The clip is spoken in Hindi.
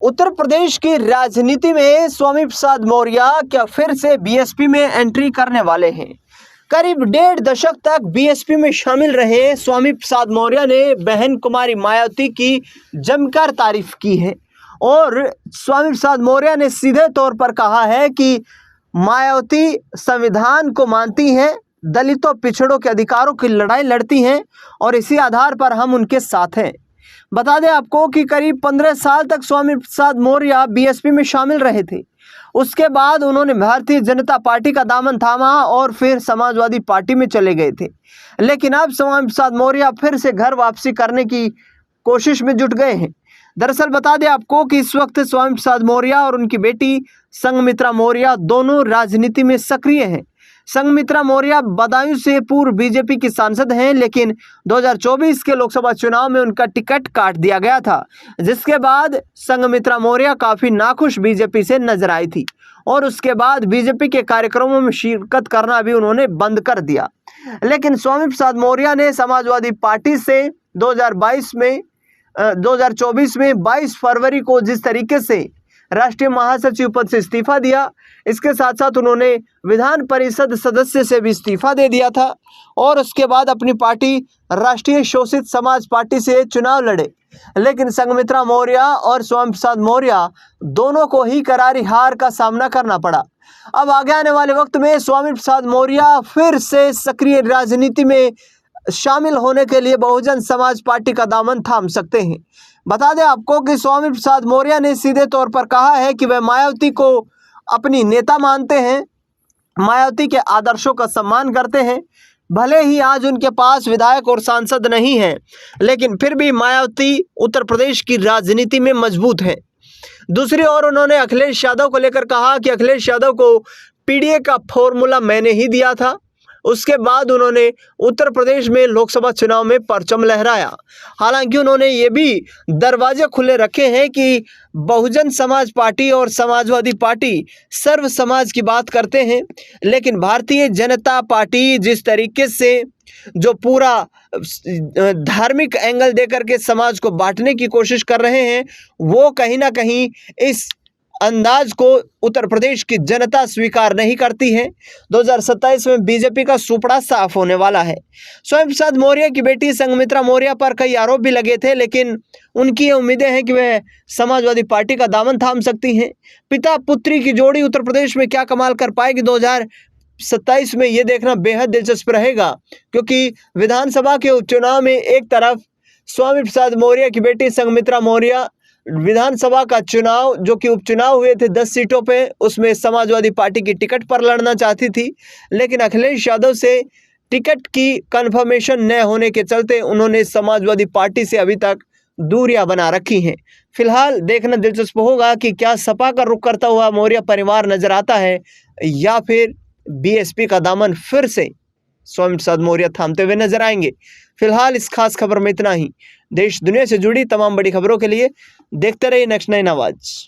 उत्तर प्रदेश की राजनीति में स्वामी प्रसाद मौर्य क्या फिर से बीएसपी में एंट्री करने वाले हैं। करीब 1.5 दशक तक बीएसपी में शामिल रहे स्वामी प्रसाद मौर्य ने बहन कुमारी मायावती की जमकर तारीफ की है और स्वामी प्रसाद मौर्य ने सीधे तौर पर कहा है कि मायावती संविधान को मानती हैं, दलितों पिछड़ों के अधिकारों की लड़ाई लड़ती हैं और इसी आधार पर हम उनके साथ हैं। बता दें आपको कि करीब 15 साल तक स्वामी प्रसाद मौर्य बीएसपी में शामिल रहे थे। उसके बाद उन्होंने भारतीय जनता पार्टी का दामन थामा और फिर समाजवादी पार्टी में चले गए थे। लेकिन अब स्वामी प्रसाद मौर्य फिर से घर वापसी करने की कोशिश में जुट गए हैं। दरअसल बता दें आपको कि इस वक्त स्वामी प्रसाद मौर्य और उनकी बेटी संघमित्रा मौर्य दोनों राजनीति में सक्रिय हैं। संघमित्रा मौर्य बदायूं से पूर्व बीजेपी की सांसद हैं, लेकिन 2024 के लोकसभा चुनाव में उनका टिकट काट दिया गया था, जिसके बाद संघमित्रा मौर्य काफी नाखुश बीजेपी से नजर आई थी और उसके बाद बीजेपी के कार्यक्रमों में शिरकत करना भी उन्होंने बंद कर दिया। लेकिन स्वामी प्रसाद मौर्य ने समाजवादी पार्टी से 2024 में 22 फरवरी को जिस तरीके से राष्ट्रीय महासचिव पद से इस्तीफा दिया, इसके साथ साथ उन्होंने विधान परिषद सदस्य से भी इस्तीफा दे दिया था और उसके बाद अपनी पार्टी राष्ट्रीय शोषित समाज पार्टी से चुनाव लड़े। लेकिन संघमित्रा मौर्य और स्वामी प्रसाद मौर्य दोनों को ही करारी हार का सामना करना पड़ा। अब आगे आने वाले वक्त में स्वामी प्रसाद मौर्य फिर से सक्रिय राजनीति में शामिल होने के लिए बहुजन समाज पार्टी का दामन थाम सकते हैं। बता दें आपको कि स्वामी प्रसाद मौर्य ने सीधे तौर पर कहा है कि वह मायावती को अपनी नेता मानते हैं, मायावती के आदर्शों का सम्मान करते हैं। भले ही आज उनके पास विधायक और सांसद नहीं है, लेकिन फिर भी मायावती उत्तर प्रदेश की राजनीति में मजबूत है। दूसरी ओर उन्होंने अखिलेश यादव को लेकर कहा कि अखिलेश यादव को पीडीए का फॉर्मूला मैंने ही दिया था। उसके बाद उन्होंने उत्तर प्रदेश में लोकसभा चुनाव में परचम लहराया। हालांकि उन्होंने ये भी दरवाजे खुले रखे हैं कि बहुजन समाज पार्टी और समाजवादी पार्टी सर्व समाज की बात करते हैं, लेकिन भारतीय जनता पार्टी जिस तरीके से जो पूरा धार्मिक एंगल देकर के समाज को बांटने की कोशिश कर रहे हैं, वो कहीं ना कहीं इस अंदाज को उत्तर प्रदेश की जनता स्वीकार नहीं करती है। 2027 में बीजेपी का सुपड़ा साफ होने वाला है। स्वामी प्रसाद मौर्य की बेटी संघमित्रा मौर्य पर कई आरोप भी लगे थे, लेकिन उनकी ये उम्मीदें हैं कि वह समाजवादी पार्टी का दामन थाम सकती हैं। पिता पुत्री की जोड़ी उत्तर प्रदेश में क्या कमाल कर पाएगी 2027 में, ये देखना बेहद दिलचस्प रहेगा, क्योंकि विधानसभा के उपचुनाव में एक तरफ स्वामी प्रसाद मौर्य की बेटी संघमित्रा मौर्य विधानसभा का चुनाव जो कि उपचुनाव हुए थे 10 सीटों पे, उसमें समाजवादी पार्टी की टिकट पर लड़ना चाहती थी, लेकिन अखिलेश यादव से टिकट की कंफर्मेशन न होने के चलते उन्होंने समाजवादी पार्टी से अभी तक दूरियां बना रखी हैं। फिलहाल देखना दिलचस्प होगा कि क्या सपा का रुख करता हुआ मौर्य परिवार नजर आता है या फिर बीएसपी का दामन फिर से स्वामी प्रसाद मौर्य थामते हुए नजर आएंगे। फिलहाल इस खास खबर में इतना ही। देश दुनिया से जुड़ी तमाम बड़ी खबरों के लिए देखते रहिए नेक्स्ट 9 आवाज।